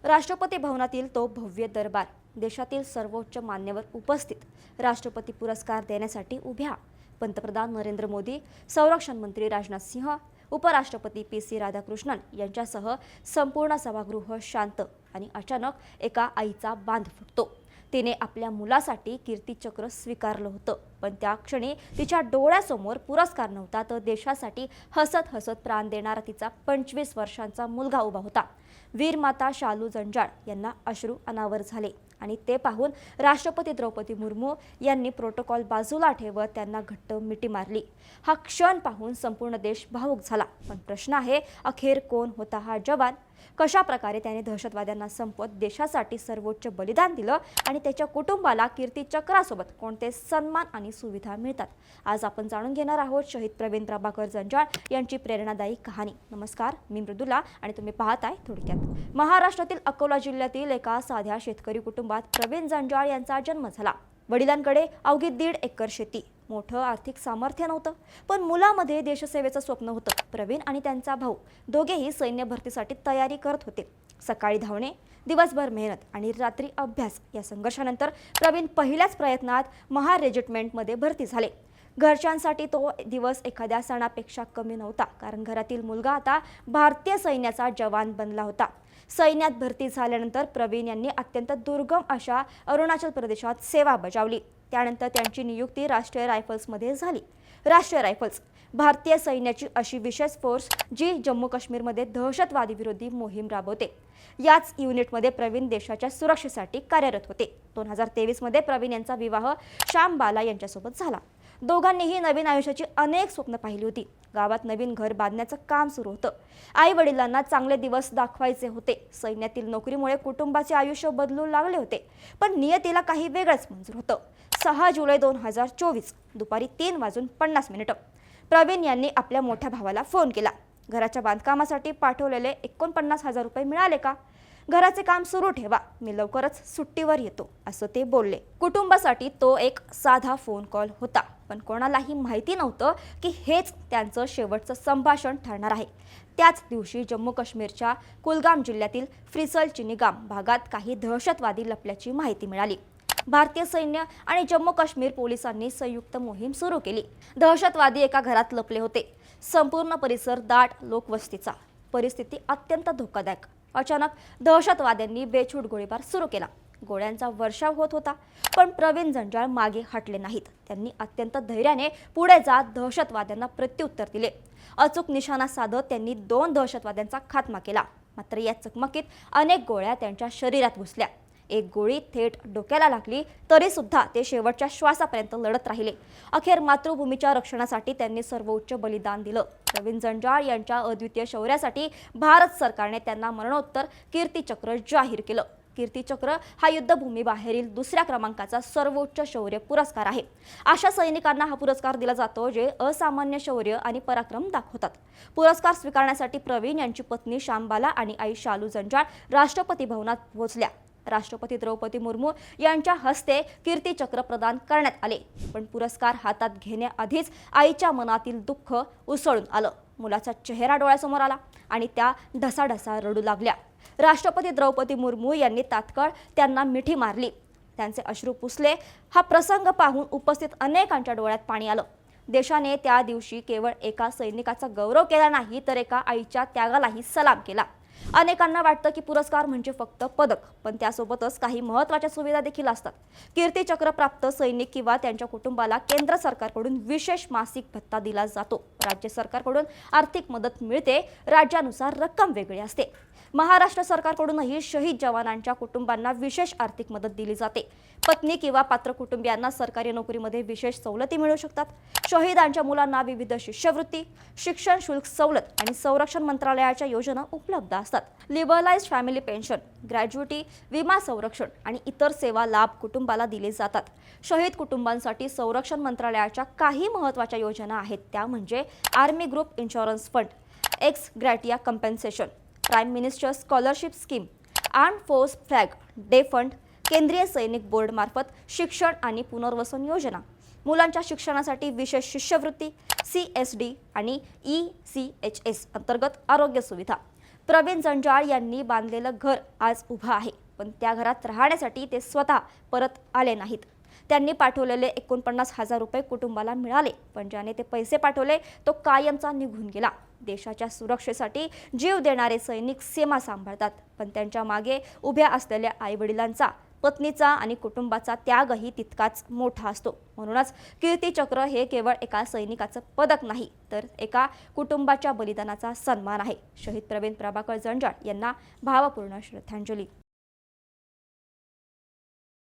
राष्ट्रपती भवनातील तो भव्य दरबार, देशातील सर्वोच्च मान्यवर उपस्थित, राष्ट्रपती पुरस्कार देण्यासाठी उभ्या, पंतप्रधान नरेंद्र मोदी, संरक्षण मंत्री राजनाथ सिंह, उपराष्ट्रपती पी.सी. राधाकृष्णन यांच्यासह संपूर्ण सभागृह शांत आणि अचानक एका आईचा बांध फुटतो। तिने आपल्या मुलासाठी कीर्तीचक्र स्वीकारलं होतं, पण त्या क्षणी तिच्या डोळ्यासमोर पुरस्कार नव्हता, तर देशासाठी हसत हसत प्राण देणारा तिचा 25 वर्षांचा मुलगा उभा होता। वीर माता शालू जंजाळ यांना अश्रू अनावर झाले आणि ते पाहून राष्ट्रपती द्रौपदी मुर्मू यांनी प्रोटोकॉल बाजूला ठेवत त्यांना घट्ट मिठी मारली। हा क्षण पाहून संपूर्ण देश भावुक झाला, पण प्रश्न आहे, अखेर कोण होता हा जवान? कशा प्रकारे त्याने दहशतवाद्यांना संपवत देशासाठी सर्वोच्च बलिदान दिलं आणि त्याच्या कुटुंबाला कीर्तीचक्रासोबत कोणते सन्मान आणि सुविधा मिळतात? आज आपण जाणून घेणार आहोत शहीद प्रवीण प्रभाकर जंजाळ यांची प्रेरणादायी कहाणी। नमस्कार, मी मृदुला आणि तुम्ही पाहताय थोडक्यात। महाराष्ट्रातील अकोला जिल्ह्यातील एका साध्या शेतकरी कुटुंबात प्रवीण जंजाळ यांचा जन्म झाला। वडिलांकडे अवघी 1.5 एकर शेती, मोठं आर्थिक सामर्थ्य नव्हतं, पण मुलामध्ये देशसेवेचं स्वप्न होतं। प्रवीण आणि त्यांचा भाऊ दोघेही सैन्य भरतीसाठी तयारी करत होते। सकाळी धावणे, दिवसभर मेहनत आणि रात्री अभ्यास या संघर्षानंतर प्रवीण पहिल्याच प्रयत्नात महार रेजिमेंटमध्ये भरती झाले। घरच्यांसाठी तो दिवस एखाद्या सणापेक्षा कमी नव्हता, कारण घरातील मुलगा आता भारतीय सैन्याचा जवान बनला होता। सैन्यात भरती झाल्यानंतर प्रवीण यांनी अत्यंत दुर्गम अशा अरुणाचल प्रदेशात सेवा बजावली। त्यानंतर त्यांची नियुक्ती राष्ट्रीय रायफल्समध्ये झाली। राष्ट्रीय रायफल्स भारतीय सैन्याची अशी विशेष फोर्स जी जम्मू काश्मीरमध्ये दहशतवादी विरोधी मोहीम राबवते। याच युनिटमध्ये प्रवीण देशाच्या सुरक्षेसाठी कार्यरत होते। 2023 मध्ये प्रवीण यांचा विवाह श्याम बाला यांच्यासोबत झाला। दोघांनीही नवीन आयुष्याची अनेक स्वप्न पाहिली होती। गावात नवीन घर बांधण्याचं काम सुरू होतं। आई वडिलांना चांगले दिवस दाखवायचे होते। सैन्यातील नोकरीमुळे कुटुंबाचे आयुष्य बदलू लागले होते, पण नियतीला काही वेगळंच मंजूर होतं। 6 जुलै 2024 दुपारी 3:50 प्रवीण यांनी आपल्या मोठ्या भावाला फोन केला। घराच्या बांधकामासाठी पाठवलेले 49,000 रुपये मिळाले का? घराचे काम सुरू ठेवा, मी लवकरच सुट्टीवर येतो, असं ते बोलले। कुटुंबासाठी तो एक साधा फोन कॉल होता, पण कोणालाही माहिती नव्हतं की हेच त्यांचं शेवटचं संभाषण ठरणार आहे। त्याच दिवशी जम्मू काश्मीरच्या कुलगाम जिल्ह्यातील फ्रिसल चिनीगाम भागात काही दहशतवादी लपल्याची माहिती मिळाली। भारतीय सैन्य आणि जम्मू काश्मीर पोलिसांनी संयुक्त मोहीम सुरू केली। दहशतवादी एका घरात लपले होते। संपूर्ण परिसर दाट लोकवस्तीचा, परिस्थिती अत्यंत धोकादायक। अचानक दहशतवाद्यांनी बेछूट गोळीबार सुरू केला। गोळ्यांचा वर्षाव होत होता, पण प्रवीण जंजाळ मागे हटले नाहीत। त्यांनी अत्यंत धैर्याने पुढे जात दहशतवाद्यांना प्रत्युत्तर दिले। अचूक निशाणा साधत त्यांनी 2 दहशतवाद्यांचा खात्मा केला, मात्र या चकमकीत अनेक गोळ्या त्यांच्या शरीरात घुसल्या। एक गोळी थेट डोक्याला लागली, तरी सुद्धा ते शेवटच्या श्वासापर्यंत लढत राहिले। अखेर मातृभूमीच्या रक्षणासाठी त्यांनी सर्वोच्च बलिदान दिलं। प्रवीण जंजाळ यांच्या अद्वितीय शौर्यासाठी भारत सरकारने त्यांना मरणोत्तर कीर्तीचक्र जाहीर केलं। कीर्तीचक्र हा युद्धभूमीबाहेरील 2ऱ्या क्रमांकाचा सर्वोच्च शौर्य पुरस्कार आहे। अशा सैनिकांना हा पुरस्कार दिला जातो जे असामान्य शौर्य आणि पराक्रम दाखवतात। पुरस्कार स्वीकारण्यासाठी प्रवीण यांची पत्नी श्यामबाला आणि आई शालू जंजाळ राष्ट्रपती भवनात पोहोचल्या। राष्ट्रपती द्रौपदी मुर्मू यांच्या हस्ते कीर्तीचक्र प्रदान करण्यात आले, पण पुरस्कार हातात घेण्याआधीच आईच्या मनातील दुःख उसळून आलं। मुलाचा चेहरा डोळ्यासमोर आला आणि त्या ढसाढसा रडू लागल्या। राष्ट्रपती द्रौपदी मुर्मू यांनी तात्काळ त्यांना मिठी मारली, त्यांचे अश्रू पुसले। हा प्रसंग पाहून उपस्थित अनेकांच्या डोळ्यात पाणी आलं। देशाने त्या दिवशी केवळ एका सैनिकाचा गौरव केला नाही, तर एका आईच्या त्यागालाही सलाम केला। अनेकांना वाटतं की पुरस्कार म्हणजे फक्त पदक, पण त्यासोबतच काही महत्त्वाच्या सुविधा देखील असतात। कीर्तीचक्र प्राप्त सैनिक किंवा त्यांच्या कुटुंबाला केंद्र सरकारकडून विशेष मासिक भत्ता दिला जातो। राज्य सरकारकडून आर्थिक मदत मिळते, राज्यानुसार रक्कम वेगळी असते। महाराष्ट्र सरकारकडूनही शहीद जवानांच्या कुटुंबांना विशेष आर्थिक मदत दिली जाते। पत्नी किंवा पात्र कुटुंबियांना सरकारी नोकरीमध्ये विशेष सवलती मिळू शकतात। शहीदांच्या मुलांना विविध शिष्यवृत्ती, शिक्षण शुल्क सवलत आणि संरक्षण मंत्रालयाच्या योजना उपलब्ध असतात। लिबरलाइज्ड फॅमिली पेन्शन, ग्रॅज्युटी, विमा संरक्षण आणि इतर सेवा लाभ कुटुंबाला दिले जातात। शहीद कुटुंबांसाठी संरक्षण मंत्रालयाच्या काही महत्त्वाच्या योजना आहेत, त्या म्हणजे army group insurance fund, ex gratia compensation, prime minister scholarship scheme, arm force flag day fund, केंद्रीय सैनिक बोर्ड मार्फत शिक्षण आणि पुनर्वसन योजना, मुलांच्या शिक्षणासाठी विशेष शिष्यवृत्ती, CSD आणि ECHS अंतर्गत आरोग्य सुविधा, प्रवीण जंजाळ यांनी बांधलेलं घर आज उभं आहे, पण त्या घरात राहण्यासाठी ते स्वतः परत आले नाहीत. त्यांनी पाठवलेले 49,000 रुपये कुटुंबाला मिळाले, पण ज्याने ते पैसे पाठवले तो कायमचा निघून गेला. देशाच्या सुरक्षेसाठी जीव देणारे सैनिक सीमा सांभाळतात, पण त्यांच्या मागे उभ्या असलेल्या आईवडिलांचा, पत्नीचा आणि कुटुंबाचा त्यागही तितकाच मोठा असतो. म्हणूनच कीर्तीचक्र हे केवळ एका सैनिकाचं पदक नाही, तर एका कुटुंबाच्या बलिदानाचा सन्मान आहे. शहीद प्रवीण प्रभाकर जंजाळ यांना भावपूर्ण श्रद्धांजली.